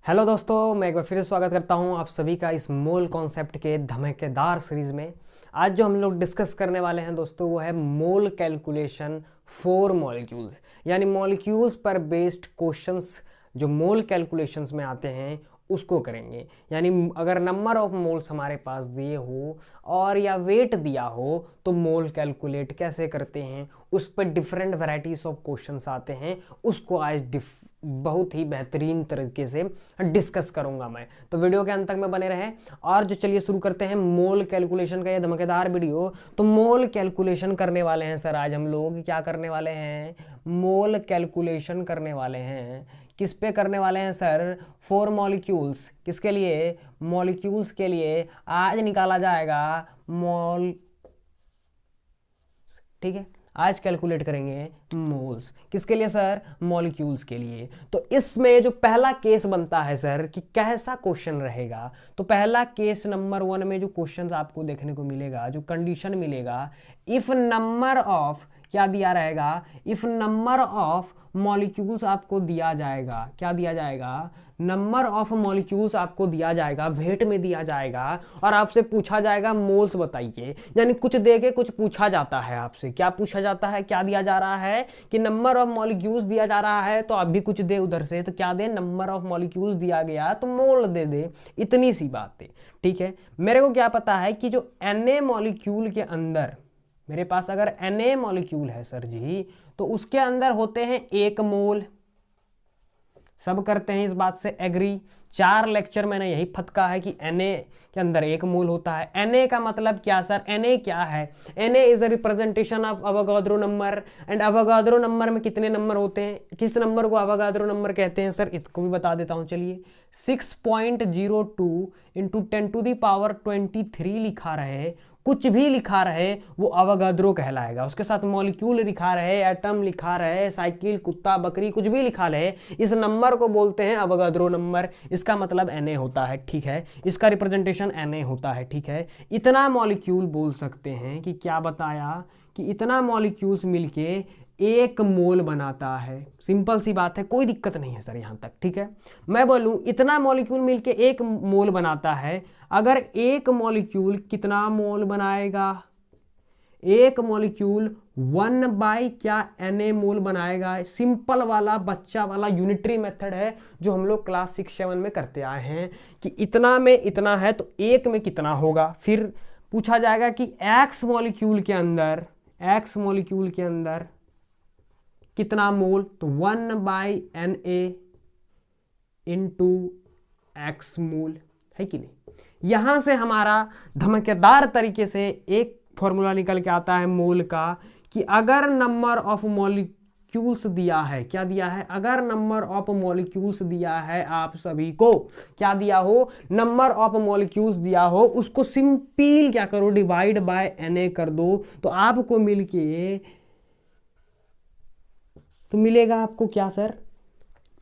Hello दोस्तों, मैं एक बार फिर से स्वागत करता हूं आप सभी का इस मोल कॉन्सेप्ट के धमाकेदार सीरीज में। आज जो हम लोग डिस्कस करने वाले हैं दोस्तों वो है मोल कैलकुलेशन फॉर मॉलिक्यूल्स, यानी मॉलिक्यूल्स पर बेस्ड क्वेश्चंस जो मोल कैलकुलेशंस में आते हैं उसको करेंगे। यानी अगर नंबर ऑफ मोल्स हमारे पास दिए हो और या वेट दिया हो तो मोल कैलकुलेट कैसे करते हैं, उस पर डिफरेंट वैराइटीज ऑफ क्वेश्चंस आते हैं, उसको आज बहुत ही बेहतरीन तरीके से डिस्कस करूंगा मैं। तो वीडियो के अंत तक में बने रहे। और जो चलिए शुरू करते हैं मोल कैलकुलेशन का ये धमाकेदार वीडियो। तो मोल कैलकुलेशन करने वाले हैं सर, आज हम लोग क्या करने वाले हैं, मोल कैलकुलेशन करने वाले हैं। किस पे करने वाले हैं सर? For molecules. किसके लिए? मॉलिक्यूल्स के लिए आज निकाला जाएगा मोल। ठीक है, आज कैलकुलेट करेंगे मोल्स। किसके लिए सर? मॉलिक्यूल्स के लिए। तो इसमें जो पहला केस बनता है सर कि कैसा क्वेश्चन रहेगा, तो पहला केस नंबर 1 में जो क्वेश्चन आपको देखने को मिलेगा, जो कंडीशन मिलेगा, इफ नंबर ऑफ क्या दिया रहेगा, इफ नंबर ऑफ मॉलिक्यूल्स आपको दिया जाएगा। क्या दिया जाएगा? नंबर ऑफ मॉलिक्यूल्स आपको दिया जाएगा, वेट में दिया जाएगा, और आपसे पूछा जाएगा मोल्स बताइए। यानी कुछ दे के कुछ पूछा जाता है आपसे। क्या पूछा जाता है, क्या दिया जा रहा है कि नंबर ऑफ मॉलिक्यूल्स दिया जा रहा है, तो आप भी कुछ दे उधर से, तो क्या दे, नंबर ऑफ मॉलिक्यूल्स दिया गया तो मोल दे दे। इतनी सी बात है। ठीक है, मेरे को क्या पता है कि जो Na मॉलिक्यूल के अंदर, मेरे पास अगर Na मॉलिक्यूल है सर जी, तो उसके अंदर होते हैं 1 मोल। सब करते हैं इस बात से एग्री। 4 लेक्चर मैंने यही फटका है कि Na के अंदर 1 मोल होता है। Na का मतलब क्या सर? Na क्या है? Na is a representation of Avogadro number. And Avogadro number में कितने नंबर होते हैं? किस नंबर को अवोगाद्रो नंबर कहते हैं सर? इसको भी बता देता हूं। चलिए, 6.02 इंटू 10⁻23 लिखा रहे, कुछ भी लिखा रहे, वो अवोगाद्रो कहलाएगा। उसके साथ मॉलिक्यूल लिखा रहे, एटम लिखा रहे, साइकिल, कुत्ता, बकरी, कुछ भी लिखा रहे, इस नंबर को बोलते हैं अवोगाद्रो नंबर। इसका मतलब Na होता है। ठीक है, इसका रिप्रेजेंटेशन Na होता है। ठीक है, इतना मॉलिक्यूल बोल सकते हैं कि क्या बताया कि इतना मॉलिक्यूल्स मिलके 1 मोल बनाता है। सिंपल सी बात है, कोई दिक्कत नहीं है सर यहां तक। ठीक है, मैं बोलूं इतना मॉलिक्यूल मिलके 1 मोल बनाता है। अगर 1 मॉलिक्यूल कितना मोल बनाएगा? 1 मॉलिक्यूल 1 क्या Na मोल बनाएगा। सिंपल वाला बच्चा वाला यूनिटरी मेथड है जो हम लोग क्लास 6-7 में करते आए हैं कि इतना में इतना है तो 1 में कितना होगा। फिर पूछा जाएगा कि X मॉलिक्यूल के अंदर, X मॉलिक्यूल के अंदर कितना मोल, तो 1/Na इंटू X मोल, है कि नहीं। यहां से हमारा धमाकेदार तरीके से एक फॉर्मूला निकल के आता है मोल का कि अगर नंबर ऑफ मॉलिक्यूल्स दिया है, क्या दिया है, अगर नंबर ऑफ मॉलिक्यूल्स दिया है आप सभी को, क्या दिया हो, नंबर ऑफ मॉलिक्यूल्स दिया हो, उसको सिंपल क्या करो, डिवाइड बाय Na कर दो, तो आपको मिलेगा आपको क्या सर?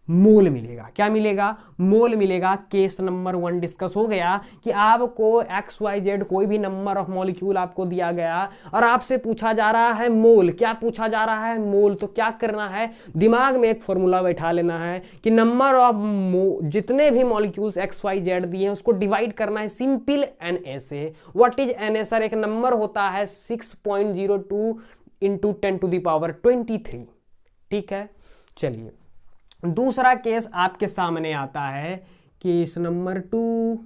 मोल मिलेगा। क्या मिलेगा? मोल मिलेगा। केस नंबर 1 डिस्कस हो गया कि आपको XYZ कोई भी नंबर ऑफ मॉलिक्यूल आपको दिया गया और आपसे पूछा जा रहा है मोल। क्या पूछा जा रहा है? मोल। तो क्या करना है, दिमाग में एक फॉर्मूला बैठा लेना है कि नंबर ऑफ जितने भी मॉलिक्यूल्स XYZ दिए हैं उसको डिवाइड करना है सिंपल Na से। What is Na sir? एक नंबर होता है 6.02 इंटू 10⁻23। ठीक है, चलिए दूसरा केस आपके सामने आता है, केस नंबर 2।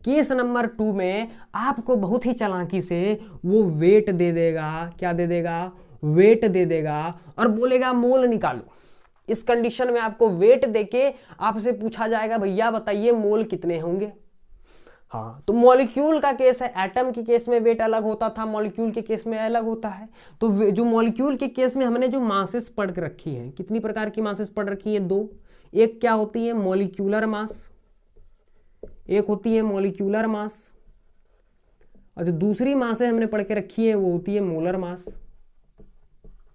केस नंबर 2 में आपको बहुत ही चालाकी से वो वेट दे देगा। क्या दे देगा? वेट दे देगा और बोलेगा मोल निकालो। इस कंडीशन में आपको वेट देके आपसे पूछा जाएगा भैया बताइए मोल कितने होंगे। हाँ, तो मॉलिक्यूल का केस है, एटम के केस में वेट अलग होता था, मॉलिक्यूल के केस में अलग होता है। तो जो मॉलिक्यूल के केस में हमने जो मासेस पढ़ के रखी है, कितनी प्रकार की मासेस पढ़ रखी है? 2। एक क्या होती है? Molecular mass. एक होती है मॉलिक्यूलर मास, और जो दूसरी मास है हमने पढ़ के रखी है वो होती है मोलर मास।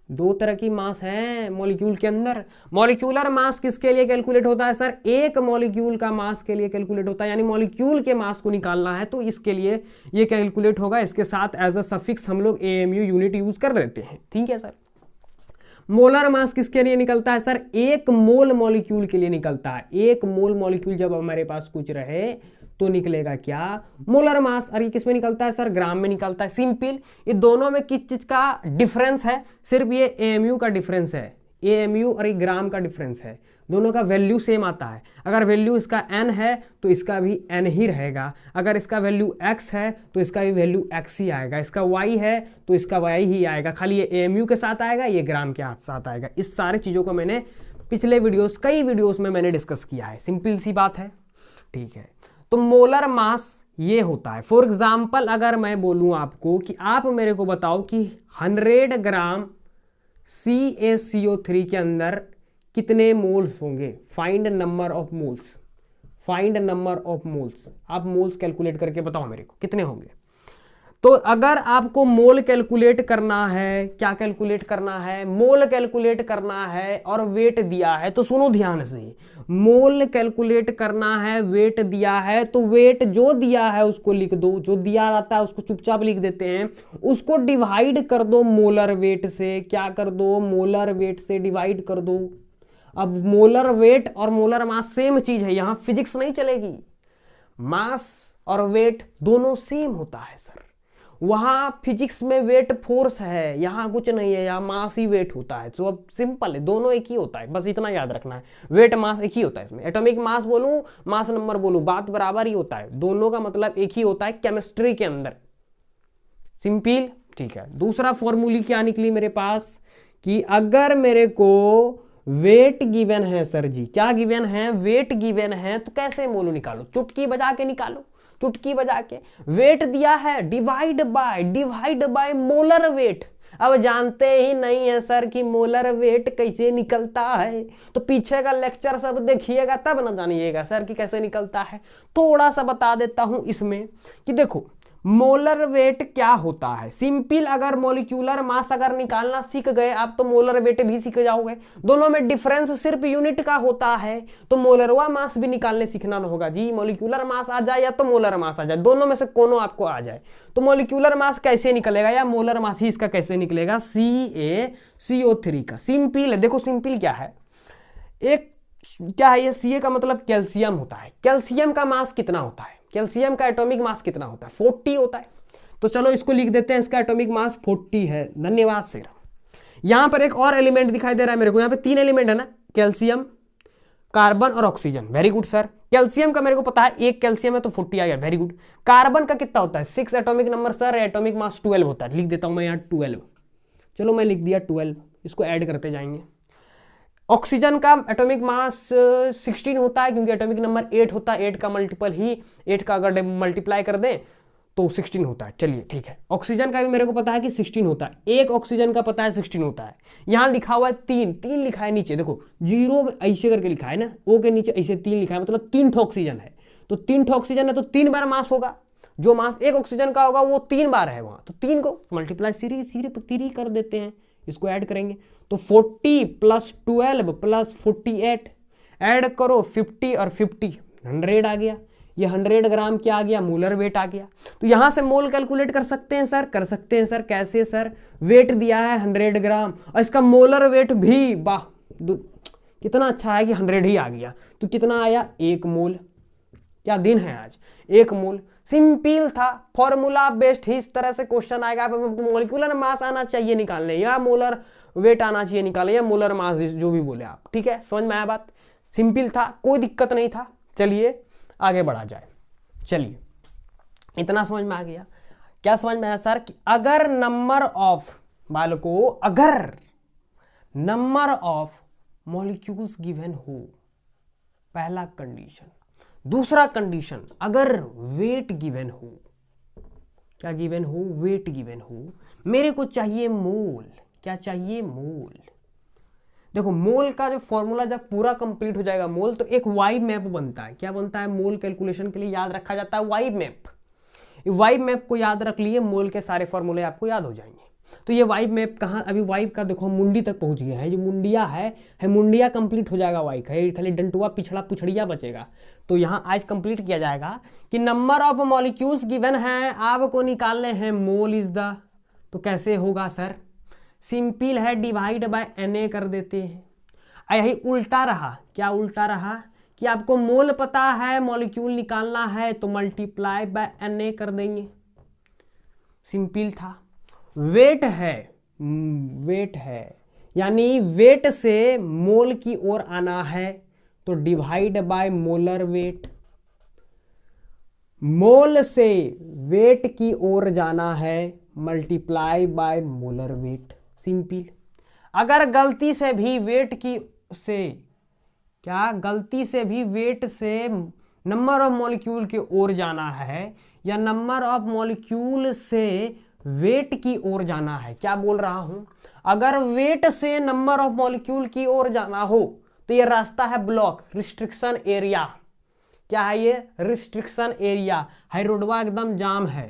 2 तरह की मास है मॉलिक्यूल के अंदर। मॉलिक्यूलर मास किसके लिए कैलकुलेट होता है सर? एक मॉलिक्यूल का मास के लिए कैलकुलेट होता है, यानी मॉलिक्यूल के मास को निकालना है तो इसके लिए ये कैलकुलेट होगा। इसके साथ एज अ सफिक्स हम लोग AMU यूनिट यूज कर लेते हैं। ठीक है सर। मोलर मास किसके लिए निकलता है सर? एक मोल मॉलिक्यूल के लिए निकलता है। एक मोल मॉलिक्यूल जब हमारे पास कुछ रहे तो निकलेगा क्या? Molar mass. और ये किस में निकलता है सर? ग्राम में निकलता है। सिंपल। ये दोनों में किस चीज का डिफरेंस है? सिर्फ ये एएमयू का डिफरेंस है। एएमयू और ये ग्राम का डिफरेंस है। दोनों का वैल्यू सेम आता है। अगर वैल्यू इसका n है तो इसका भी n ही रहेगा। अगर इसका वैल्यू x है तो इसका भी वैल्यू x ही आएगा। इसका y है तो इसका y ही आएगा। खाली ये एएमयू के साथ आएगा, ये ग्राम के साथ आएगा। इस सारी चीज़ों को मैंने पिछले वीडियोस, कई वीडियोस में मैंने डिस्कस किया है। सिंपल सी बात है, ठीक है। तो मोलर मास ये होता है। फॉर एग्जाम्पल अगर मैं बोलूँ आपको कि आप मेरे को बताओ कि 100 ग्राम CaCO3 के अंदर कितने मोल्स होंगे? Find number of moles. Find number of moles. आप मोल्स कैलकुलेट करके बताओ मेरे को कितने होंगे। तो अगर आपको मोल कैलकुलेट करना है, क्या कैलकुलेट करना है? मोल कैलकुलेट करना है और वेट दिया है, तो सुनो ध्यान से। मोल कैलकुलेट करना है, वेट दिया है, तो वेट जो दिया है उसको लिख दो। जो दिया रहता है उसको चुपचाप लिख देते हैं। उसको डिवाइड कर दो मोलर वेट से। क्या कर दो? मोलर वेट से डिवाइड कर दो। अब मोलर वेट और मोलर मास सेम चीज है, यहां फिजिक्स नहीं चलेगी। मास और वेट दोनों सेम होता है सर। वहां फिजिक्स में वेट फोर्स है, यहां कुछ नहीं है, यहां मास ही वेट होता है। तो अब सिंपल है, दोनों एक ही होता है, बस इतना याद रखना है। वेट मास एक ही होता है इसमें। एटॉमिक मास बोलूं, मास नंबर बोलूं, बात बराबर ही होता है। दोनों का मतलब एक ही होता है केमिस्ट्री के अंदर। सिंपल, ठीक है। दूसरा फॉर्मूली क्या निकली मेरे पास कि अगर मेरे को वेट गिवन है सर जी, क्या गिवन है? वेट गिवन है, तो कैसे मोल निकालो? चुटकी बजा के निकालो। चुटकी बजा के वेट दिया है, डिवाइड बाय मोलर वेट। अब जानते ही नहीं है सर कि मोलर वेट कैसे निकलता है, तो पीछे का लेक्चर सब देखिएगा तब ना जानिएगा सर कि कैसे निकलता है। थोड़ा सा बता देता हूं इसमें कि देखो मोलर वेट क्या होता है। सिंपल, अगर मॉलिक्यूलर मास अगर निकालना सीख गए आप तो मोलर वेट भी सीख जाओगे। दोनों में डिफरेंस सिर्फ यूनिट का होता है, तो मोलरवा मास भी निकालने सीखना होगा जी। मॉलिक्यूलर मास आ जाए या तो मोलर मास आ जाए, दोनों में से कोनो आपको आ जाए। तो मॉलिक्यूलर मास कैसे निकलेगा या मोलर मास ही इसका कैसे निकलेगा? CaCO3 का। सिंपल है, देखो सिंपल क्या है, एक क्या है ये Ca का मतलब कैल्शियम होता है। कैल्शियम का मास कितना होता है? कैल्शियम का एटॉमिक मास कितना होता है? 40 होता है। तो चलो इसको लिख देते हैं, इसका एटॉमिक मास 40 है। धन्यवाद सर। यहां पर एक और एलिमेंट दिखाई दे रहा है मेरे को, यहां पे 3 एलिमेंट है ना, कैल्शियम, कार्बन और oxygen. Very good sir. Calcium का मेरे को पता है, एक कैल्शियम है तो 40 आ गया। Very good. कार्बन का कितना होता है? 6 atomic number sir, atomic mass 12 होता है। लिख देता हूं मैं यहाँ 12। चलो मैं लिख दिया 12, इसको ऐड करते जाएंगे। ऑक्सीजन का एटॉमिक मास 16 होता है, क्योंकि एटॉमिक नंबर 8 होता है। 8 का मल्टीपल ही 8 का अगर मल्टीप्लाई कर दें तो 16 होता है। चलिए ठीक है। ऑक्सीजन का भी मेरे को पता है कि 16 होता है। एक ऑक्सीजन का पता है 16 होता है। यहां लिखा हुआ है 3 लिखा है नीचे, देखो 0 ऐसे करके लिखा है ना, ओ के नीचे ऐसे 3 लिखा है, मतलब 3 ठो ऑक्सीजन है। तो 3 ठो ऑक्सीजन है तो 3 बार मास होगा। जो मास एक ऑक्सीजन का होगा वो 3 बार है वहां, तो 3 को मल्टीप्लाई सीरी कर देते हैं। इसको ऐड करेंगे तो 40 + 12 + 48 ऐड करो 50 और 50 100 आ गया। ये 100 ग्राम क्या आ गया? मोलर वेट आ गया। तो यहां से मोल कैलकुलेट कर सकते हैं सर? कर सकते हैं सर। कैसे सर? वेट दिया है 100 ग्राम और इसका मोलर वेट भी, वाह कितना अच्छा है कि 100 ही आ गया। तो कितना आया? 1 मोल। क्या दिन है आज? 1 मोल। सिंपल था, फॉर्मूला बेस्ड ही इस तरह से क्वेश्चन आएगा। मॉलिक्यूलर मास आना चाहिए निकालने, या मोलर वेट आना चाहिए निकालने, या मोलर मास, जो भी बोले आप। ठीक है, समझ में आया बात? सिंपल था, कोई दिक्कत नहीं था। चलिए आगे बढ़ा जाए। चलिए इतना समझ में आ गया। क्या समझ में आया सर? कि अगर नंबर ऑफ, बालकों अगर नंबर ऑफ मॉलिक्यूल्स गिवन हो, पहला कंडीशन। दूसरा कंडीशन, अगर वेट गिवन हो। क्या गिवन हो? वेट गिवन हो। मेरे को चाहिए मोल। क्या चाहिए? मोल। देखो मोल का जो फॉर्मूला जब पूरा कंप्लीट हो जाएगा मोल, तो एक वाइब मैप बनता है। क्या बनता है? मोल कैलकुलेशन के लिए याद रखा जाता है वाइब मैप। वाइब मैप को याद रख लिए, मोल के सारे फॉर्मूले आपको याद हो जाएंगे। तो ये वाइब मैप कहाँ? अभी वाइब का देखो मुंडी तक पहुंच गया है। ये मुंडिया है मुंडिया कंप्लीट हो जाएगा वाइब का, खाली डंटुआ पिछड़ा पुछड़िया बचेगा। तो यहाँ आज कंप्लीट किया जाएगा कि नंबर ऑफ मॉलिक्यूल्स गिवन है, आपको निकालने हैं मोल इज द। तो कैसे होगा सर? सिंपल है, डिवाइड बाय Na कर देते हैं। यही उल्टा रहा, क्या उल्टा रहा कि आपको मोल पता है, मॉलिक्यूल निकालना है तो मल्टीप्लाई बाय Na कर देंगे, सिंपल था। वेट है, वेट है यानी वेट से मोल की ओर आना है तो डिवाइड बाय मोलर वेट, मोल से वेट की ओर जाना है multiply by molar wait, simple. अगर गलती से भी वेट की से क्या गलती से भी वेट से नंबर ऑफ मॉलिक्यूल की ओर जाना है या नंबर ऑफ मॉलिक्यूल से वेट की ओर जाना है, क्या बोल रहा हूं, अगर वेट से नंबर ऑफ मॉलिक्यूल की ओर जाना हो तो ये रास्ता है ब्लॉक, रिस्ट्रिक्शन एरिया। क्या है ये, रिस्ट्रिक्शन एरिया। हाई रोडवा एकदम जाम है,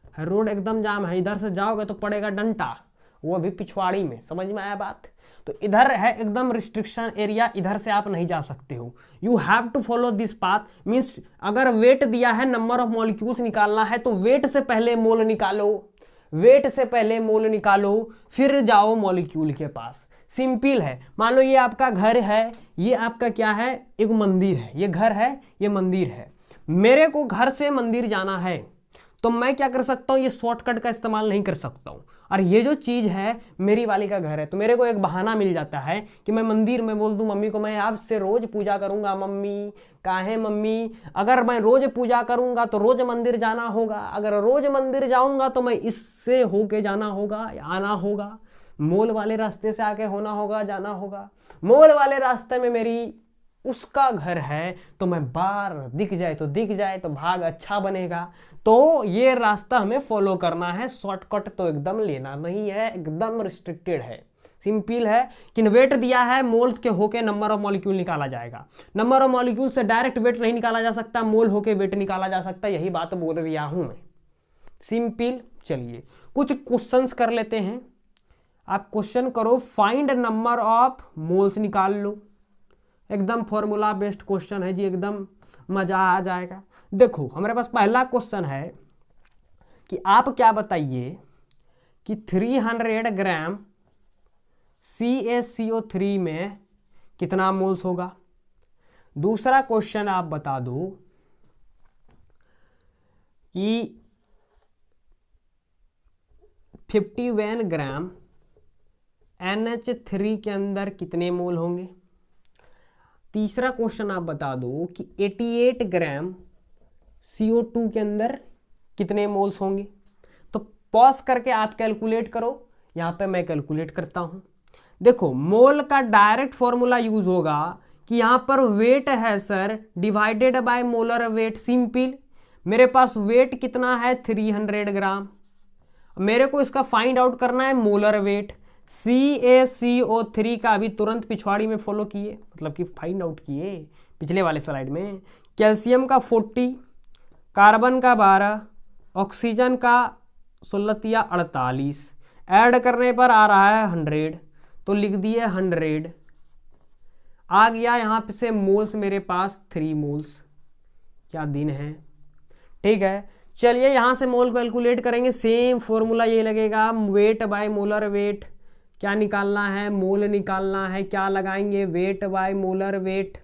हाई रोड एकदम जाम है, इधर से जाओगे तो पड़ेगा डंटा, वो भी पिछवाड़ी में, समझ में आया बात। तो इधर है एकदम रिस्ट्रिक्शन एरिया, इधर से आप नहीं जा सकते हो, you have to follow this path. Means अगर वेट दिया है, नंबर ऑफ मॉलिक्यूल्स निकालना है तो वेट से पहले मोल निकालो, वेट से पहले मोल निकालो, फिर जाओ मॉलिक्यूल के पास, सिंपल है। मान लो ये आपका घर है, ये आपका क्या है, एक मंदिर है, ये घर है, ये मंदिर है। मेरे को घर से मंदिर जाना है तो मैं क्या कर सकता हूँ, ये शॉर्टकट का इस्तेमाल नहीं कर सकता हूँ। और ये जो चीज़ है मेरी वाली का घर है तो मेरे को एक बहाना मिल जाता है कि मैं मंदिर में बोल दूँ मम्मी को मैं आज से रोज पूजा करूँगा, मम्मी काहे मम्मी, अगर मैं रोज पूजा करूँगा तो रोज मंदिर जाना होगा, अगर रोज मंदिर जाऊँगा तो मैं इससे होके जाना होगा या आना होगा, मोल वाले रास्ते से आके होना होगा, जाना होगा। मोल वाले रास्ते में मेरी उसका घर है तो मैं बार दिख जाए तो भाग अच्छा बनेगा। तो ये रास्ता हमें फॉलो करना है, शॉर्टकट तो एकदम लेना नहीं है, एकदम रिस्ट्रिक्टेड है, सिंपल है। कि वेट दिया है, मोल के होके नंबर ऑफ मॉलिक्यूल निकाला जाएगा, नंबर ऑफ मॉलिक्यूल से डायरेक्ट वेट नहीं निकाला जा सकता, मोल होके वेट निकाला जा सकता, यही बात बोल रहा हूं मैं, सिंपल। चलिए कुछ क्वेश्चंस कर लेते हैं। आप क्वेश्चन करो, फाइंड नंबर ऑफ मोल्स निकाल लो, एकदम फॉर्मूला बेस्ड क्वेश्चन है जी, एकदम मजा आ जाएगा। देखो हमारे पास पहला क्वेश्चन है कि आप क्या बताइए कि 300 ग्राम CaCO3 में कितना मोल्स होगा। दूसरा क्वेश्चन आप बता दो कि 51 ग्राम NH3 के अंदर कितने मोल होंगे। तीसरा क्वेश्चन आप बता दो कि 88 ग्राम CO2 के अंदर कितने मोल्स होंगे। तो पॉज करके आप कैलकुलेट करो, यहां पे मैं कैलकुलेट करता हूं। देखो मोल का डायरेक्ट फॉर्मूला यूज होगा कि यहां पर वेट है sir divided by molar wait, simple. मेरे पास वेट कितना है 300 ग्राम, मेरे को इसका फाइंड आउट करना है मोलर वेट। CaCO3 का अभी तुरंत पिछवाड़ी में फॉलो किए, मतलब कि फाइंड आउट किए पिछले वाले स्लाइड में। कैल्शियम का 40, कार्बन का 12, ऑक्सीजन का 16 या 48, ऐड करने पर आ रहा है 100, तो लिख दिए 100। आ गया यहाँ पे से मोल्स मेरे पास 3 मोल्स, क्या दिन है, ठीक है। चलिए यहाँ से मोल कैलकुलेट करेंगे, सेम फॉर्मूला ये लगेगा, वेट बाय मोलर वेट। क्या निकालना है, मोल निकालना है, क्या लगाएंगे, वेट बाय मोलर वेट।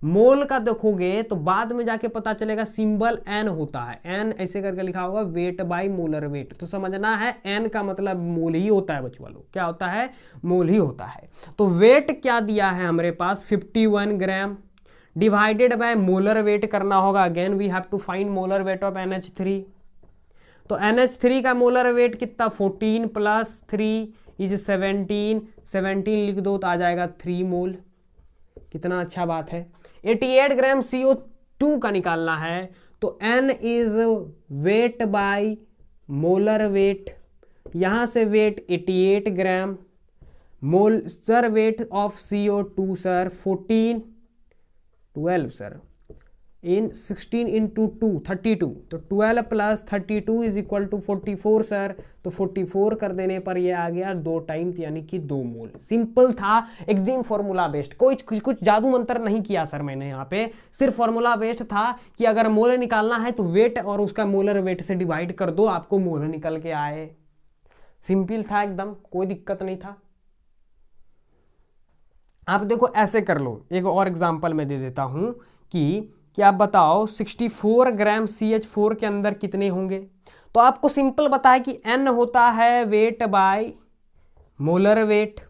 मोल का देखोगे तो बाद में जाके पता चलेगा सिंबल एन होता है, एन ऐसे करके लिखा होगा, वेट बाय मोलर वेट। तो समझना है एन का मतलब मोल ही होता है बच्चों वालों, क्या होता है, मोल ही होता है। तो वेट क्या दिया है हमारे पास 51 gram, divided by molar weight करना होगा। Again we have to find molar weight of NH3। तो NH3 का मोलर वेट कितना, 14 प्लस 3 इज 17, 17 लिख दो तो आ जाएगा 3 मोल, कितना अच्छा बात है। 88 ग्राम CO2 का निकालना है तो N is weight by molar weight, यहां से weight 88 gram, molar weight of CO2 sir 12 sir, इन 16 इंटू 2 32, तो 12 plus 32 is equal to 44 sir. तो 44 कर देने पर ये आ गया 2 टाइम्स यानी कि 2 मोल। सिंपल था, एकदम फॉर्मूला बेस्ड, कुछ जादू मंत्र नहीं किया सर मैंने यहाँ पे, सिर्फ फॉर्मूला बेस्ड था कि अगर मोल निकालना है तो वेट और उसका मोलर वेट से डिवाइड कर दो, आपको मोल निकल के आए। सिंपल था एकदम, कोई दिक्कत नहीं था। आप देखो ऐसे कर लो, एक और एग्जांपल मैं दे देता हूं कि आप बताओ 64 ग्राम CH4 के अंदर कितने होंगे। तो आपको सिंपल बताया कि N होता है weight by molar weight.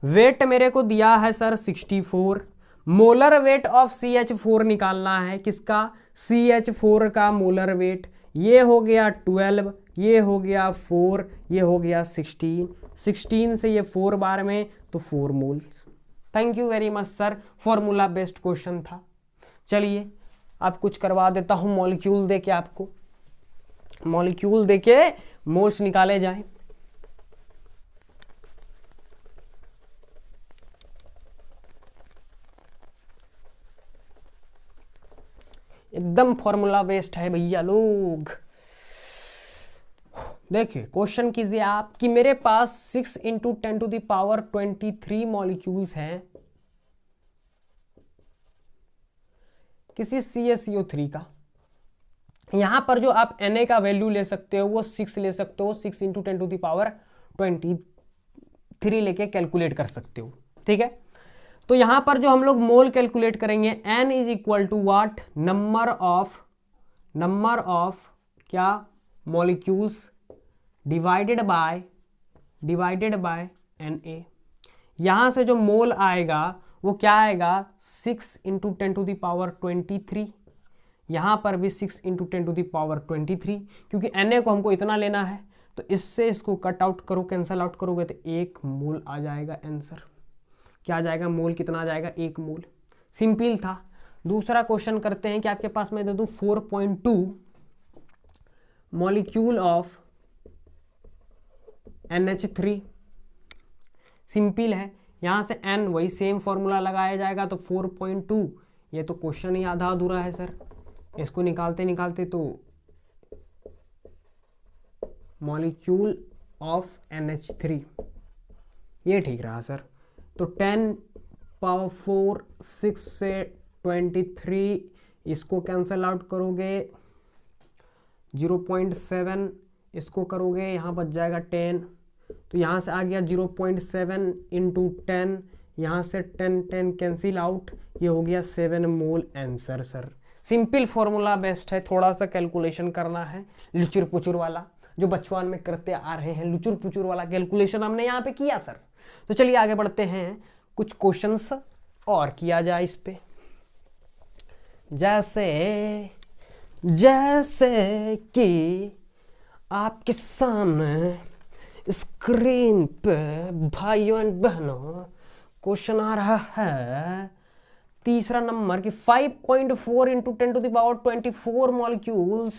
Weight मेरे को दिया है sir 64, molar weight of CH4 निकालना है, किसका, CH4 का मोलर वेट। ये हो गया 12, ये हो गया 4, ये हो गया 16, 16 से ये 4 बार में तो 4 moles. Thank you very much sir, formula based question था। चलिए आप कुछ करवा देता हूं, मॉलिक्यूल देके आपको, मॉलिक्यूल देके मोल्स निकाले जाएं। एकदम फॉर्मूला बेस्ड है भैया लोग। देखिए क्वेश्चन कीजिए आप कि मेरे पास 6 × 10⁻23 मॉलिक्यूल्स हैं किसी CaCO3 का। यहां पर जो आप Na का वैल्यू ले सकते हो वो 6 ले सकते हो, 6 × 10⁻23 लेके कैलकुलेट कर सकते हो, ठीक है। तो यहां पर जो हम लोग मोल कैलकुलेट करेंगे, N is equal to what, number of क्या, मॉलिक्यूल्स डिवाइडेड बाय Na। यहां से जो मोल आएगा वो क्या आएगा, 6 × 10⁻23। यहां पर भी 6 × 10⁻23, क्योंकि Na को हमको इतना लेना है, तो इससे इसको कट आउट करो, कैंसल आउट करोगे तो 1 मोल आ जाएगा आंसर। क्या आ जाएगा, मोल कितना आ जाएगा, 1 मोल। सिंपल था। दूसरा क्वेश्चन करते हैं कि आपके पास मैं दे दूं 4.2 मॉलिक्यूल ऑफ NH3। सिंपल है, यहां से N वही सेम फॉर्मूला लगाया जाएगा, तो 4.2, ये तो क्वेश्चन ही आधा अधूरा है सर। इसको निकालते निकालते तो मॉलिक्यूल ऑफ NH3 ये ठीक रहा सर। तो 10⁻4 6 से 23, इसको कैंसल आउट करोगे 0.7, इसको करोगे यहाँ बच जाएगा 10, तो यहाँ से आ गया 0.7 × 10, यहाँ से 10 कैंसिल आउट, ये हो गया 7 mole answer sir. Simple formula best है, थोड़ा सा कैलकुलेशन करना है, लुचुर पुचुर वाला जो बचपन में करते आ रहे हैं, लुचुर पुचुर वाला कैलकुलेशन हमने यहाँ पे किया सर। तो चलिए आगे बढ़ते हैं, कुछ क्वेश्चंस और किया जाए इस पे। जैसे कि आपके सामने स्क्रीन पे भाइयों एंड बहनों क्वेश्चन आ रहा है, तीसरा नंबर कि 5.4 × 10⁻24 मॉलिक्यूल्स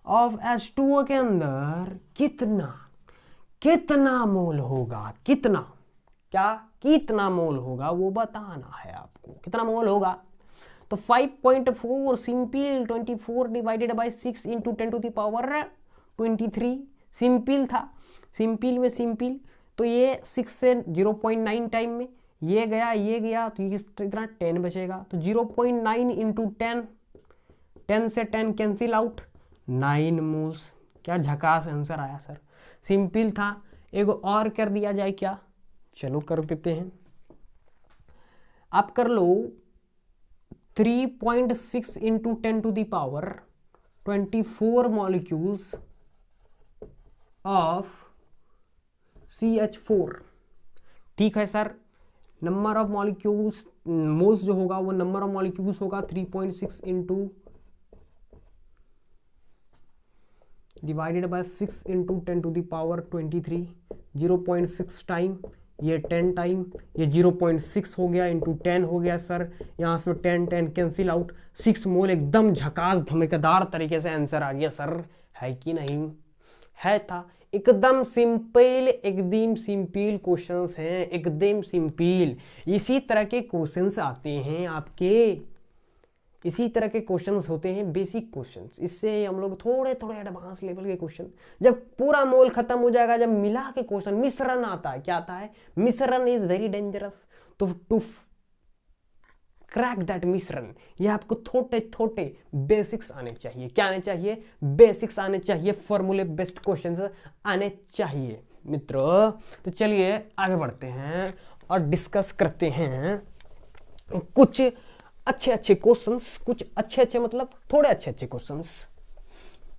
ऑफ H2O के अंदर कितना मोल होगा, कितना मोल होगा वो बताना है आपको, कितना मोल होगा। तो 5.4 सिंपल, 24 डिवाइडेड बाय 6 × 10⁻23 सिंपल था। सिंपल में सिंपल, तो ये 6 से 0.9 टाइम में ये गया तो ये इतना 10 बचेगा, तो 0.9 × 10, 10 से 10 कैंसिल आउट, 9 मोल्स। क्या झकास आंसर आया सर, सिंपल था। एक और कर दिया जाए क्या, चलो कर देते हैं। आप कर लो 3.6 × 10⁻24 मॉलिक्यूल्स ऑफ CH4। ठीक है sir, number of molecules, moles जो होगा वो नंबर ऑफ मॉलिक्यूल्स होगा 3.6 × डिवाइडेड बाय 6 × 10⁻23, 0.6 टाइम, ये 10 टाइम, ये 0.6 हो गया इंटू 10 हो गया सर। यहाँ से 10 कैंसिल आउट, 6 मोल। एकदम झकास धमाकेदार तरीके से आंसर आ गया सर, है कि नहीं, है था। एकदम सिंपल क्वेश्चंस हैं, एकदम सिंपल। इसी तरह के क्वेश्चंस आते हैं आपके, इसी तरह के क्वेश्चंस होते हैं बेसिक क्वेश्चंस। इससे हम लोग थोड़े एडवांस लेवल के क्वेश्चन, जब पूरा मोल खत्म हो जाएगा, जब मिला के क्वेश्चन, मिश्रण आता है, क्या आता है, मिश्रण इज वेरी डेंजरस। तो क्रैक दैट मिश्रण, ये आपको थोड़े थोड़े बेसिक्स आने चाहिए। क्या आने चाहिए? बेसिक्स आने चाहिए, फॉर्मूले बेस्ड क्वेश्चंस आने चाहिए मित्रों। तो चलिए आगे बढ़ते हैं और डिस्कस करते हैं कुछ अच्छे अच्छे क्वेश्चंस, कुछ अच्छे अच्छे मतलब थोड़े अच्छे अच्छे क्वेश्चंस,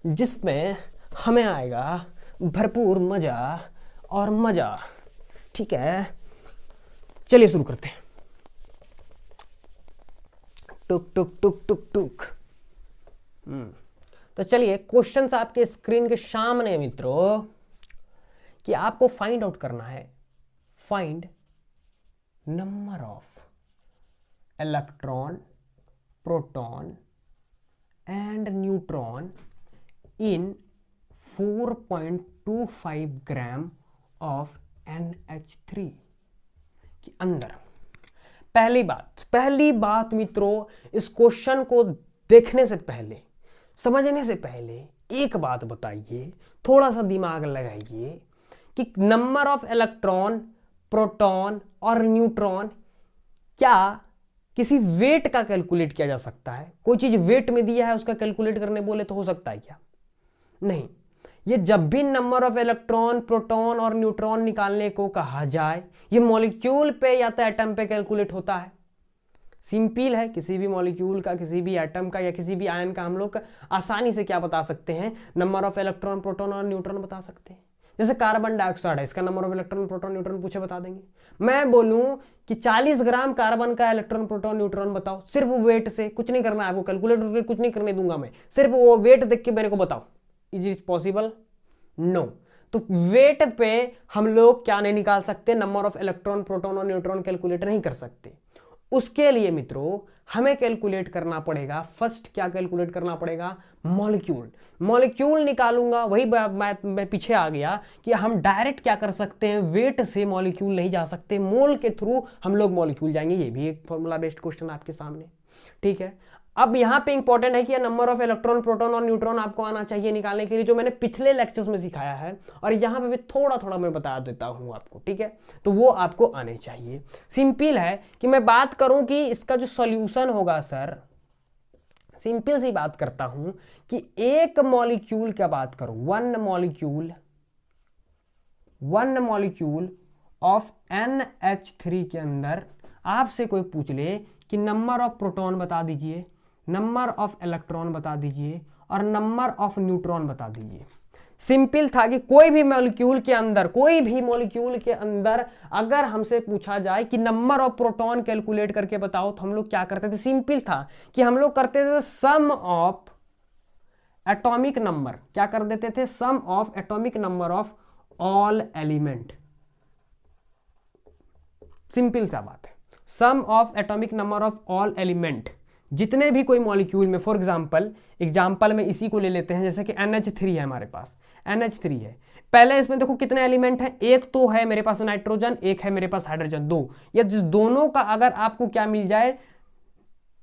जिसमें हमें आएगा भरपूर मजा और मजा। ठीक है, चलिए शुरू करते हैं। टुक टुक टुक टुक टुक। तो चलिए, क्वेश्चंस आपके स्क्रीन के सामने मित्रों, कि आपको फाइंड आउट करना है, find number of electron, proton and neutron in 4.25 gram of NH3 के अंदर। पहली बात मित्रों, इस क्वेश्चन को देखने से पहले, समझने से पहले एक बात बताइए, थोड़ा सा दिमाग लगाइए कि नंबर ऑफ इलेक्ट्रॉन, प्रोटॉन और न्यूट्रॉन क्या किसी वेट का कैलकुलेट किया जा सकता है? कोई चीज वेट में दिया है उसका कैलकुलेट करने बोले तो हो सकता है क्या? नहीं। ये जब भी नंबर ऑफ इलेक्ट्रॉन, प्रोटॉन और न्यूट्रॉन निकालने को कहा जाए, ये मॉलिक्यूल पे या तो एटम पे कैलकुलेट होता है। सिंपल है, किसी भी मॉलिक्यूल का, किसी भी एटम का या किसी भी आयन का हम लोग आसानी से क्या बता सकते हैं? नंबर ऑफ इलेक्ट्रॉन, प्रोटॉन और न्यूट्रॉन बता सकते हैं। जैसे कार्बन डाइऑक्साइड है, इसका number of electron, proton, neutron पूछे बता देंगे। मैं बोलूं कि 40 ग्राम कार्बन का इलेक्ट्रॉन, प्रोटॉन, न्यूट्रॉन बताओ, सिर्फ वेट से, कुछ नहीं करना है आपको, कैलकुलेटर कुछ नहीं करने दूंगा मैं, सिर्फ वो वेट देख के मेरे को बताओ। Is it possible? नो। तो वेट पे हम लोग क्या नहीं निकाल सकते? नंबर ऑफ इलेक्ट्रॉन, प्रोटॉन और न्यूट्रॉन कैलकुलेट नहीं कर सकते। उसके लिए मित्रों हमें कैलकुलेट करना पड़ेगा, फर्स्ट क्या कैलकुलेट करना पड़ेगा? मॉलिक्यूल। मॉलिक्यूल निकालूंगा, वही मैं पीछे आ गया कि हम डायरेक्ट क्या कर सकते हैं? वेट से मॉलिक्यूल नहीं जा सकते, मोल के थ्रू हम लोग मॉलिक्यूल जाएंगे। ये भी एक फॉर्मूला बेस्ड क्वेश्चन आपके सामने। ठीक है, अब यहां पे इंपॉर्टेंट है कि नंबर ऑफ इलेक्ट्रॉन, प्रोटॉन और न्यूट्रॉन आपको आना चाहिए निकालने के लिए, जो मैंने पिछले लेक्चर्स में सिखाया है, और यहां पे भी थोड़ा थोड़ा मैं बता देता हूं आपको। ठीक है, तो वो आपको आने चाहिए। सिंपल है कि मैं बात करूं कि इसका जो सॉल्यूशन होगा सर, सिंपल सी बात करता हूं कि एक मॉलिक्यूल क्या बात करूं, वन मॉलिक्यूल ऑफ NH3 के अंदर आपसे कोई पूछ ले कि नंबर ऑफ प्रोटॉन बता दीजिए, नंबर ऑफ इलेक्ट्रॉन बता दीजिए और नंबर ऑफ न्यूट्रॉन बता दीजिए। सिंपल था कि कोई भी मॉलिक्यूल के अंदर अगर हमसे पूछा जाए कि नंबर ऑफ प्रोटॉन कैलकुलेट करके बताओ, तो हम लोग क्या करते थे? सिंपल था कि हम लोग करते थे सम ऑफ एटॉमिक नंबर। क्या कर देते थे? Sum of atomic number of all element. Simple सा बात है, sum of atomic number of all element. जितने भी कोई मॉलिक्यूल में, फॉर एग्जाम्पल में इसी को ले लेते हैं, जैसे कि NH3 है हमारे पास, NH3 है। पहले इसमें देखो कितने एलिमेंट हैं, एक तो है मेरे पास नाइट्रोजन, एक है मेरे पास हाइड्रोजन, दो। या जिस दोनों का अगर आपको क्या मिल जाए?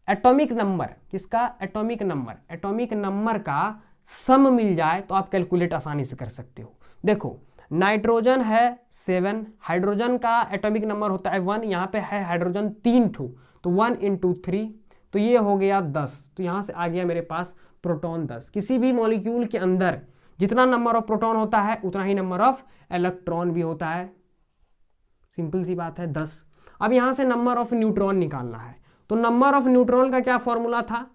Atomic number. किसका? एटॉमिक नंबर का सम मिल जाए तो आप कैलकुलेट आसानी से कर सकते हो। देखो नाइट्रोजन है 7, हाइड्रोजन का एटॉमिक नंबर होता है 1, यहाँ पे है हाइड्रोजन 3 ठो, तो 1 × 3, तो ये हो गया 10। तो यहाँ से आ गया मेरे पास प्रोटॉन 10। किसी भी मॉलिक्यूल के अंदर जितना नंबर ऑफ प्रोटॉन होता है उतना ही नंबर ऑफ इलेक्ट्रॉन भी होता है। सिंपल सी बात है, 10। अब यहाँ से नंबर ऑफ न्यूट्रॉन निकालना है, तो नंबर ऑफ न्यूट्रॉन का क्या फॉर्मूला था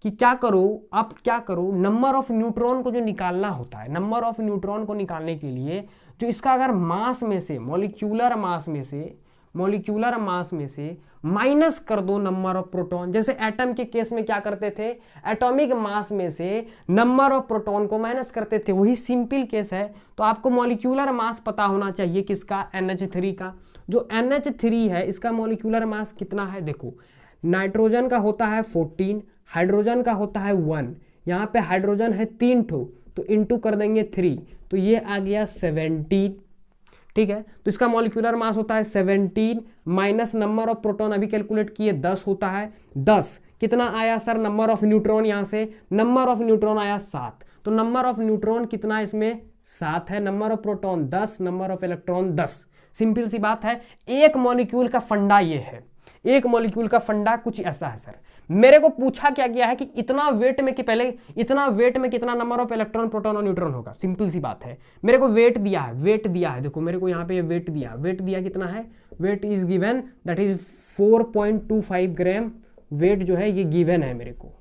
कि क्या करो, नंबर ऑफ न्यूट्रॉन को जो निकालना होता है, नंबर ऑफ न्यूट्रॉन को निकालने के लिए जो इसका अगर मास में से, मॉलिक्यूलर मास में से माइनस कर दो नंबर ऑफ प्रोटॉन। जैसे एटम के केस में क्या करते थे? एटॉमिक मास में से नंबर ऑफ प्रोटॉन को माइनस करते थे, वही सिंपल केस है। तो आपको मॉलिक्यूलर मास पता होना चाहिए, किसका? NH3 का। जो NH3 है इसका मॉलिक्यूलर मास कितना है? देखो नाइट्रोजन का होता है 14, हाइड्रोजन का होता है 1, यहाँ पे हाइड्रोजन है 3 ठो, तो इंटू कर देंगे 3, तो ये आ गया 17। ठीक है, तो इसका मॉलिक्यूलर मास होता है 17 माइनस नंबर ऑफ प्रोटॉन अभी कैलकुलेट किए 10 होता है। 10 कितना आया सर? नंबर ऑफ न्यूट्रॉन, यहाँ से नंबर ऑफ न्यूट्रॉन आया 7, तो नंबर ऑफ न्यूट्रॉन कितना इसमें? 7 है। Number of proton 10, number of electron 10। Simple सी बात है। एक मॉलिक्यूल का फंडा ये है, एक मॉलिक्यूल का फंडा कुछ ऐसा है सर। मेरे को पूछा क्या गया है कि इतना वेट में, कि पहले इतना वेट में कितना नंबर ऑफ इलेक्ट्रॉन, प्रोटॉन और न्यूट्रॉन होगा। सिंपल सी बात है, मेरे को वेट दिया है, वेट दिया है, देखो मेरे को यहाँ पे ये वेट दिया, वेट दिया कितना है, weight is given that is 4.25 gram. Weight जो है ये गिवन है मेरे को।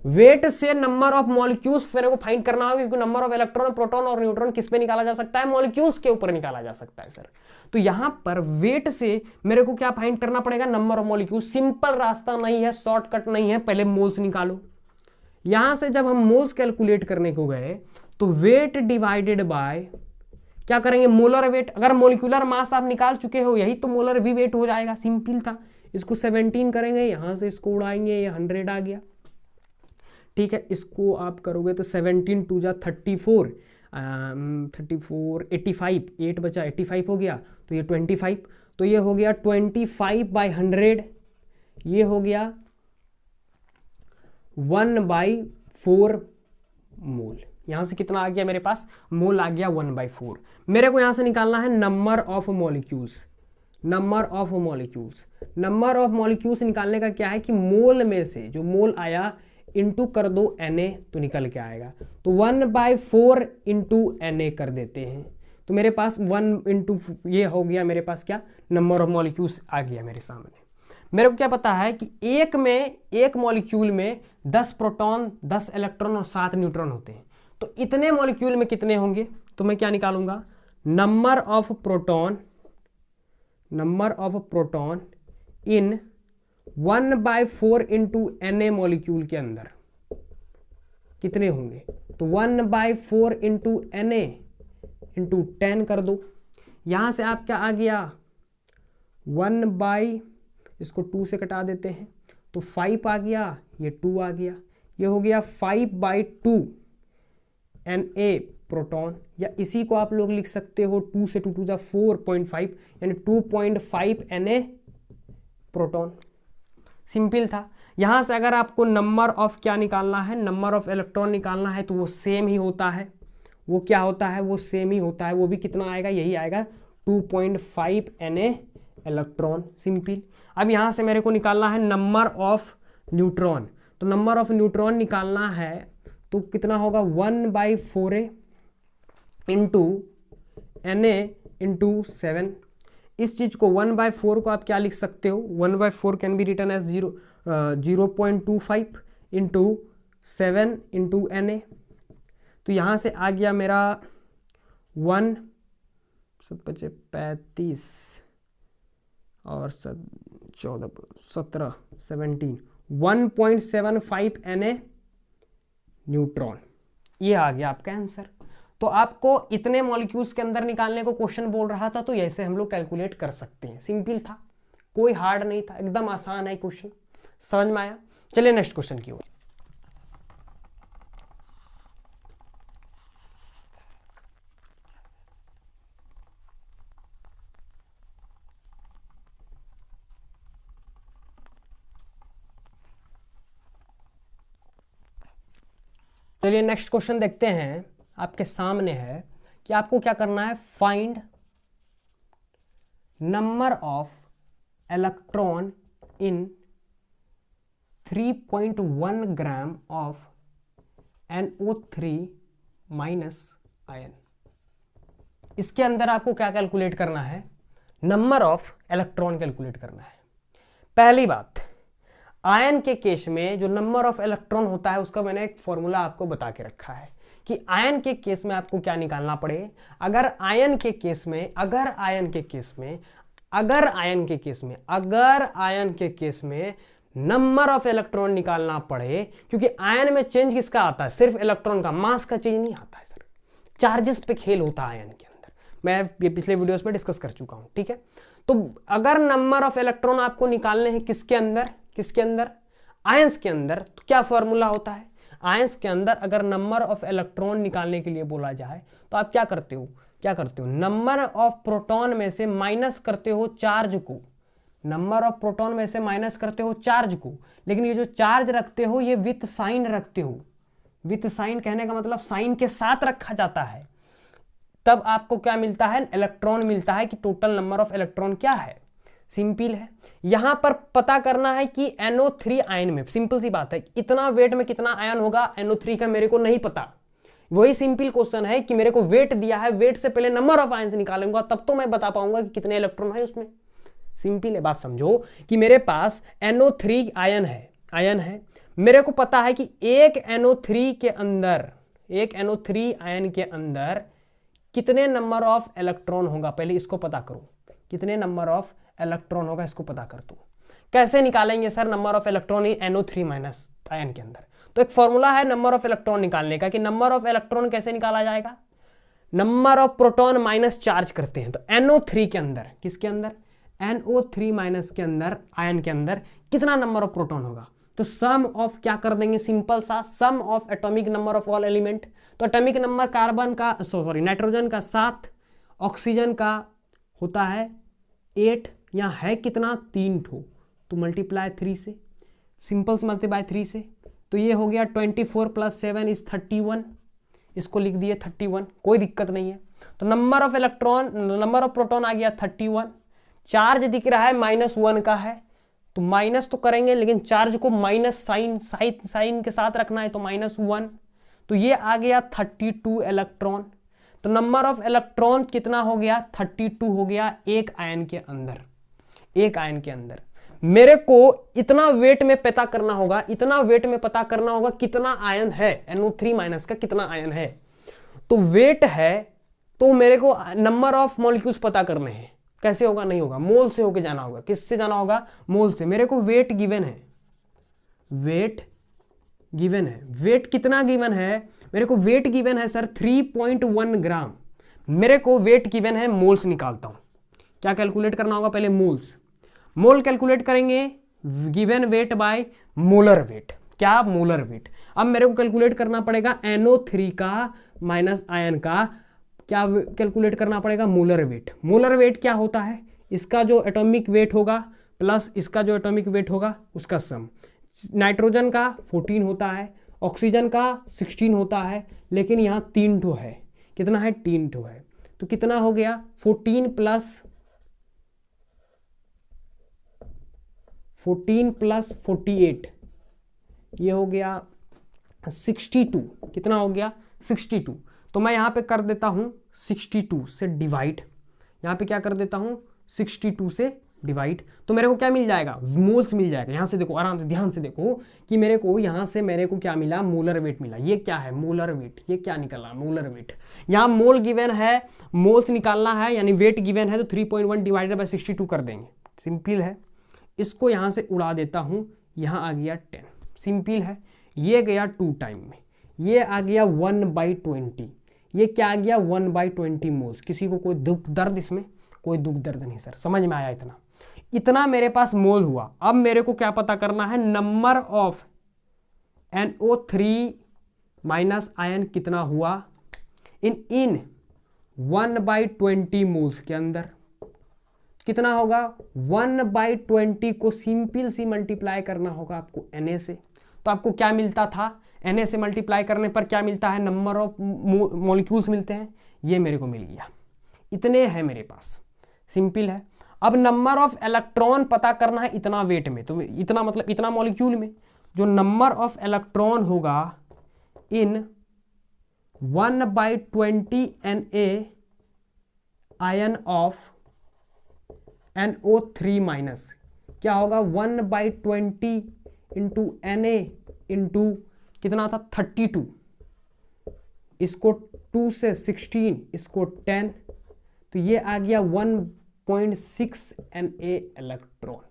वेट से नंबर ऑफ मॉलिक्यूल्स मेरे को फाइंड करना होगा, क्योंकि नंबर ऑफ इलेक्ट्रॉन, प्रोटॉन और न्यूट्रॉन किस पे निकाला जा सकता है, मॉलिक्यूल्स के ऊपर निकाला जा सकता है सर। तो यहां पर वेट से मेरे को क्या फाइंड करना पड़ेगा, नंबर ऑफ मॉलिक्यूल्स। सिंपल रास्ता नहीं है, शॉर्टकट नहीं है, पहले मोल्स निकालो। यहां से जब हम मोल्स कैलकुलेट करने को गए तो वेट डिवाइडेड बाय क्या करेंगे, मोलर वेट। अगर मोलिकुलर मास आप निकाल चुके हो यही तो मोलर भी वेट हो जाएगा, सिंपल था। इसको 17 करेंगे, यहां से इसको उड़ाएंगे, ये 100 आ गया, ठीक है। इसको आप करोगे तो 17 2 जा 34, 34 85, 8 बचा 85 हो गया, तो ये 25, तो ये हो गया 25/100, ये हो गया 1/4 मोल। यहां से कितना आ गया मेरे पास, मोल आ गया 1/4। मेरे को यहां से निकालना है number of molecules. Number of molecules, number of molecules निकालने का क्या है कि मोल में से जो मोल आया इंटू कर दो Na, तो निकल के आएगा। तो 1/4 इंटू Na कर देते हैं, तो मेरे पास 1 इंटू ये हो गया मेरे पास क्या, नंबर ऑफ मॉलिक्यूल्स आ गया मेरे सामने। मेरे को क्या पता है कि एक मॉलिक्यूल में 10 प्रोटॉन, 10 इलेक्ट्रॉन और 7 न्यूट्रॉन होते हैं। तो इतने मॉलिक्यूल में कितने होंगे, तो मैं क्या निकालूंगा, number of proton in 1/4 into Na molecule के अंदर कितने होंगे, तो 1/4 इंटू Na इंटू 10 कर दो। यहां से आप क्या आ गया, इसको 2 से कटा देते हैं तो 5 आ गया, ये 2 आ गया, ये हो गया 5/2 Na प्रोटॉन, या इसी को आप लोग लिख सकते हो 2 से 2 जा 4.5, यानी 2.5 Na प्रोटॉन। सिंपल था। यहां से अगर आपको नंबर ऑफ क्या निकालना है, नंबर ऑफ इलेक्ट्रॉन निकालना है, तो वो सेम ही होता है। वो क्या होता है, वो सेम ही होता है। वो भी कितना आएगा, यही आएगा 2.5 Na इलेक्ट्रॉन, सिंपल। अब यहां से मेरे को निकालना है नंबर ऑफ न्यूट्रॉन, तो नंबर ऑफ न्यूट्रॉन निकालना है तो कितना होगा, 1/4 इंटू Na इंटू 7। इस चीज को 1/4 को आप क्या लिख सकते हो, 1/4 can be written as 0.25 into 7 into Na। तो यहां से आ गया मेरा 1 35 और 14 17 17 1.75 Na न्यूट्रॉन। ये आ गया आपका आंसर। तो आपको इतने मॉलिक्यूल्स के अंदर निकालने को क्वेश्चन बोल रहा था, तो ऐसे हम लोग कैलकुलेट कर सकते हैं। सिंपल था, कोई हार्ड नहीं था, एकदम आसान है क्वेश्चन। समझ में आया? चलिए नेक्स्ट क्वेश्चन की ओर। चलिए नेक्स्ट क्वेश्चन देखते हैं। आपके सामने है कि आपको क्या करना है, find number of electron in 3.1 gram of NO3 minus ion. इसके अंदर आपको क्या कैलकुलेट करना है, नंबर ऑफ इलेक्ट्रॉन कैलकुलेट करना है। पहली बात, आयन के केस में जो नंबर ऑफ इलेक्ट्रॉन होता है उसका मैंने एक फॉर्मूला आपको बता के रखा है कि आयन के केस में आपको क्या निकालना पड़े। अगर आयन के केस में नंबर ऑफ इलेक्ट्रॉन निकालना पड़े, क्योंकि आयन में चेंज किसका आता है, सिर्फ इलेक्ट्रॉन का, मास का चेंज नहीं आता है सर। चार्जेस पे खेल होता है आयन के अंदर, मैं ये पिछले वीडियोस में डिस्कस कर चुका हूं, ठीक है। तो अगर नंबर ऑफ इलेक्ट्रॉन आपको निकालने हैं किसके अंदर, आयंस के अंदर, तो क्या फॉर्मूला होता है, आयंस के अंदर अगर नंबर ऑफ इलेक्ट्रॉन निकालने के लिए बोला जाए तो आप क्या करते हो, नंबर ऑफ प्रोटॉन में से माइनस करते हो चार्ज को, नंबर ऑफ प्रोटॉन में से माइनस करते हो चार्ज को, लेकिन ये जो चार्ज रखते हो ये विथ साइन रखते हो। विथ साइन कहने का मतलब साइन के साथ रखा जाता है, तब आपको क्या मिलता है, इलेक्ट्रॉन मिलता है कि टोटल नंबर ऑफ इलेक्ट्रॉन क्या है, सिंपल है। यहां पर पता करना है कि NO3 आयन में, सिंपल सी बात है, इतना वेट में कितना आयन होगा NO3 का मेरे को नहीं पता। वही सिंपल क्वेश्चन है कि मेरे को वेट दिया है, वेट से पहले नंबर ऑफ आयन निकालूंगा तब तो मैं बता पाऊंगा कि कितने इलेक्ट्रॉन है उसमें। सिंपल है, बात समझो कि मेरे पास NO3 आयन है, मेरे को पता है कि एक NO3 आयन के अंदर कितने नंबर ऑफ इलेक्ट्रॉन होगा, पहले इसको पता करो, कितने नंबर ऑफ इलेक्ट्रॉन होगा इसको पता कर दो। कैसे निकालेंगे sir number of electron NO3 minus ion के अंदर? तो एक फॉर्मूला है नंबर ऑफ इलेक्ट्रॉन निकालने का, कि नंबर ऑफ इलेक्ट्रॉन कैसे निकाला जाएगा, number of proton minus charge करते हैं। तो NO3 के अंदर, किसके अंदर, NO3 माइनस के अंदर, आयन के अंदर कितना नंबर ऑफ प्रोटॉन होगा? तो सम ऑफ क्या कर देंगे, सिंपल सा sum of atomic number of all element. तो एटॉमिक नंबर कार्बन का, नाइट्रोजन का 7, ऑक्सीजन का होता है 8, यहाँ है कितना 3 ठो, तो मल्टीप्लाई 3 से, सिंपल से मल्टीप्लाई 3 से, तो ये हो गया 24 + 7 = 31, इसको लिख दिए 31, कोई दिक्कत नहीं है। तो नंबर ऑफ प्रोटॉन आ गया 31, चार्ज दिख रहा है -1 का है, तो माइनस तो करेंगे लेकिन चार्ज को माइनस साइन के साथ रखना है, तो -1, तो ये आ गया 32 इलेक्ट्रॉन। तो नंबर ऑफ इलेक्ट्रॉन कितना हो गया, 32 हो गया एक आयन के अंदर। मेरे को इतना वेट में पता करना होगा, कितना आयन है NO3 माइनस का, कितना आयन है। तो वेट है तो मेरे को नंबर ऑफ मॉलिक्यूल्स पता करने हैं। कैसे होगा, नहीं होगा, मोल से होके जाना होगा। किससे जाना होगा, मोल से। मेरे को वेट गिवन है, वेट कितना गिवन है, मेरे को वेट गिवन है सर 3.1 ग्राम। मेरे को वेट गिवन है, मोल्स निकालता हूं। क्या कैलकुलेट करना होगा, पहले मोल कैलकुलेट करेंगे, given weight by molar wait. क्या, मोलर वेट। अब मेरे को कैलकुलेट करना पड़ेगा NO3 का माइनस आयन का, क्या कैलकुलेट करना पड़ेगा, मोलर वेट क्या होता है, इसका जो एटॉमिक वेट होगा प्लस इसका जो एटॉमिक वेट होगा उसका सम। नाइट्रोजन का 14 होता है, ऑक्सीजन का 16 होता है, लेकिन यहाँ 3 ठो है। कितना है, 3 ठो है। तो कितना हो गया, 14 + 48, ये हो गया 62। कितना हो गया, 62। तो मैं यहां पे कर देता हूं 62 से डिवाइड, यहां पे क्या कर देता हूं 62 से डिवाइड, तो मेरे को क्या मिल जाएगा, मोल्स मिल जाएगा। यहां से देखो, आराम से ध्यान से देखो कि मेरे को यहां से मेरे को क्या मिला, मोलर वेट मिला। ये क्या है, मोलर वेट। ये क्या निकला, मोलर वेट। यहां मोल गिवन है, मोल्स निकालना है, यानी वेट गिवन है, तो 3.1 डिवाइडेड बाय 62 कर देंगे। सिंपल है। इसको यहां से उड़ा देता हूं, यहां आ गया 10। सिंपल है। ये गया 2 टाइम में, ये आ गया 1/20। ये क्या आ गया, 1/20 मोल्स। किसी को कोई दुख दर्द, इसमें कोई दुख दर्द नहीं सर, समझ में आया। इतना मेरे पास मोल हुआ। अब मेरे को क्या पता करना है, number of NO3 minus ion कितना हुआ इन 1/20 मोल्स के अंदर। कितना होगा, 1/20 को सिंपल सी मल्टीप्लाई करना होगा आपको Na से। तो आपको क्या मिलता था, Na से मल्टीप्लाई करने पर क्या मिलता है, नंबर ऑफ मॉलिक्यूल्स मिलते हैं। ये मेरे को मिल गया, इतने हैं मेरे पास। सिंपल है। अब नंबर ऑफ इलेक्ट्रॉन पता करना है इतना वेट में, तो इतना मतलब इतना मॉलिक्यूल में। जो नंबर ऑफ इलेक्ट्रॉन होगा इन 1/20 Na ion of NO3 minus, क्या होगा 1/20 इंटू Na इंटू कितना था 32, इसको 2 से 16, इसको 10, तो ये आ गया 1.6 Na इलेक्ट्रॉन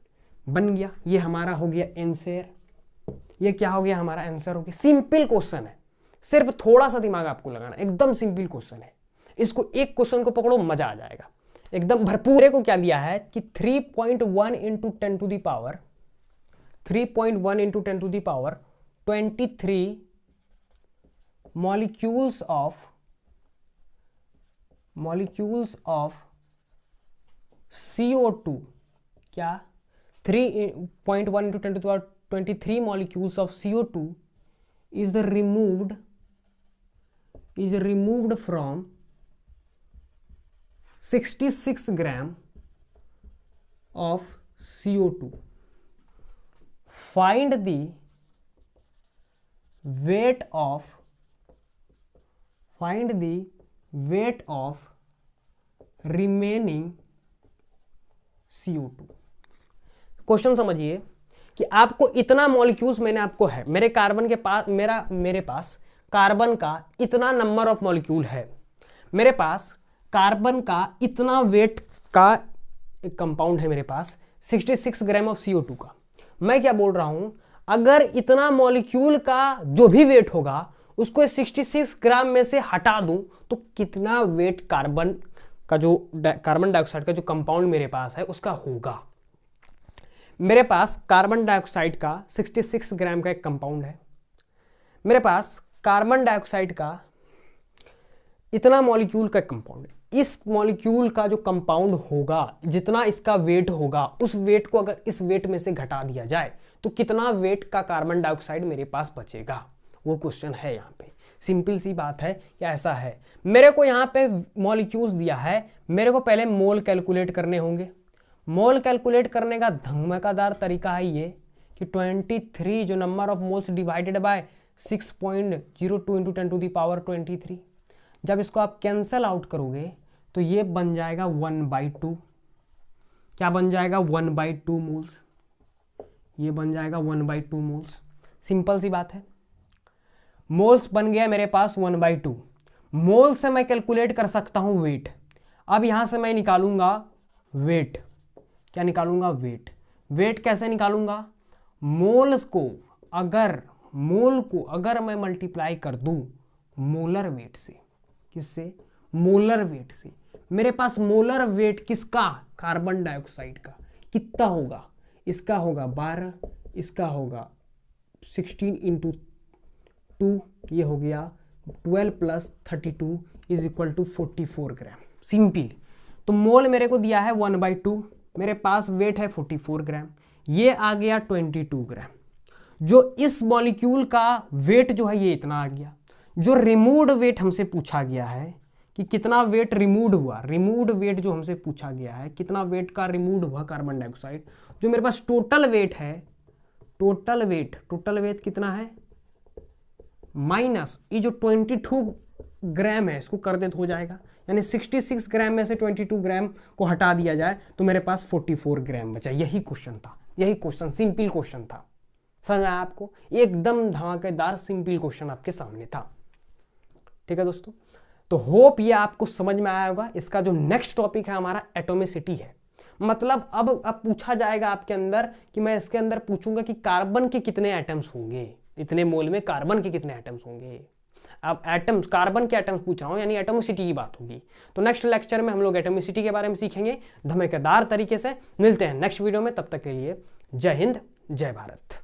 बन गया। ये हमारा हो गया आंसर। ये क्या हो गया, हमारा आंसर हो गया। सिंपल क्वेश्चन है, सिर्फ थोड़ा सा दिमाग आपको लगाना, एकदम सिंपल क्वेश्चन है। इसको एक क्वेश्चन को पकड़ो, मजा आ जाएगा एकदम भरपूर। को क्या दिया है कि 3.1 into 10 to the power 23 molecules of CO2, क्या 3.1 into 10 to the power 23 molecules of CO2 is removed from 66 gram of CO2. Find the weight of remaining CO2. Question समझिए कि आपको इतना मॉलिक्यूल्स मैंने आपको है, मेरे कार्बन के पास मेरे पास कार्बन का इतना नंबर ऑफ मॉलिक्यूल है, मेरे पास कार्बन का इतना वेट का एक कंपाउंड है मेरे पास 66 ग्राम ऑफ CO2 का। मैं क्या बोल रहा हूं, अगर इतना मॉलिक्यूल का जो भी वेट होगा उसको 66 ग्राम में से हटा दूं तो कितना वेट कार्बन डाइऑक्साइड का जो कंपाउंड मेरे पास है उसका होगा। मेरे पास कार्बन डाइऑक्साइड का 66 ग्राम का एक कंपाउंड है, मेरे पास कार्बन डाइऑक्साइड का इतना मॉलिक्यूल का कंपाउंड है। इस मॉलिक्यूल का जो कंपाउंड होगा, जितना इसका वेट होगा, उस वेट को अगर इस वेट में से घटा दिया जाए तो कितना वेट का कार्बन डाइऑक्साइड मेरे पास बचेगा, वो क्वेश्चन है यहाँ पे। सिंपल सी बात है, या ऐसा है, मेरे को यहाँ पे मॉलिक्यूल्स दिया है, मेरे को पहले मोल कैलकुलेट करने होंगे। मोल कैलकुलेट करने का धमाकेदार तरीका है ये कि 23 जो number of moles divided by 6.02 into 10 to the power 23, जब इसको आप कैंसल आउट करोगे तो ये बन जाएगा 1/2। क्या बन जाएगा? 1/2 मोल्स। ये बन जाएगा 1/2 मोल्स। सिंपल सी बात है, मोल्स बन गया मेरे पास 1/2। मोल से मैं कैलकुलेट कर सकता हूं वेट। अब यहां से मैं निकालूंगा वेट। क्या निकालूंगा? वेट। वेट कैसे निकालूंगा? मोल को अगर मैं मल्टीप्लाई कर दूं मोलर वेट से। किससे? मोलर वेट से। मेरे पास मोलर वेट किसका? कार्बन डाइऑक्साइड का। कितना होगा? इसका होगा 12, इसका होगा 16 इंटू 2, ये हो गया 12 plus 32 is equal to 44 gram. Simple. तो मोल मेरे को दिया है 1/2, मेरे पास वेट है 44 ग्राम, ये आ गया 22 ग्राम। जो इस मॉलिक्यूल का वेट जो है ये इतना आ गया। जो रिमूव्ड वेट हमसे पूछा गया है कि कितना वेट रिमूव्ड हुआ, रिमूव्ड वेट जो हमसे पूछा गया है कितना वेट का रिमूव्ड हुआ कार्बन डाइऑक्साइड, जो मेरे पास टोटल वेट है, टोटल वेट कितना है माइनस ये जो 22 ग्राम है इसको कर दे तो हो जाएगा, यानी 66 ग्राम में से 22 ग्राम को हटा दिया जाए तो मेरे पास 44 ग्राम बचा। यही क्वेश्चन था, यही क्वेश्चन, सिंपल क्वेश्चन था। समझ आया आपको? एकदम धमाकेदार सिंपल क्वेश्चन आपके सामने था। ठीक है दोस्तों, तो होप ये आपको समझ में आया होगा। इसका जो नेक्स्ट टॉपिक है हमारा एटॉमिसिटी है। मतलब अब पूछा जाएगा आपके अंदर कि मैं इसके अंदर पूछूंगा कि कार्बन के कितने एटम्स होंगे, इतने मोल में कार्बन के कितने एटम्स होंगे। अब एटम्स, कार्बन के एटम्स पूछ रहा हूं, यानी एटॉमिसिटी की बात होगी। तो नेक्स्ट लेक्चर में हम लोग एटॉमिसिटी के बारे में सीखेंगे धमाकेदार तरीके से। मिलते हैं नेक्स्ट वीडियो में, तब तक के लिए जय हिंद, जय भारत।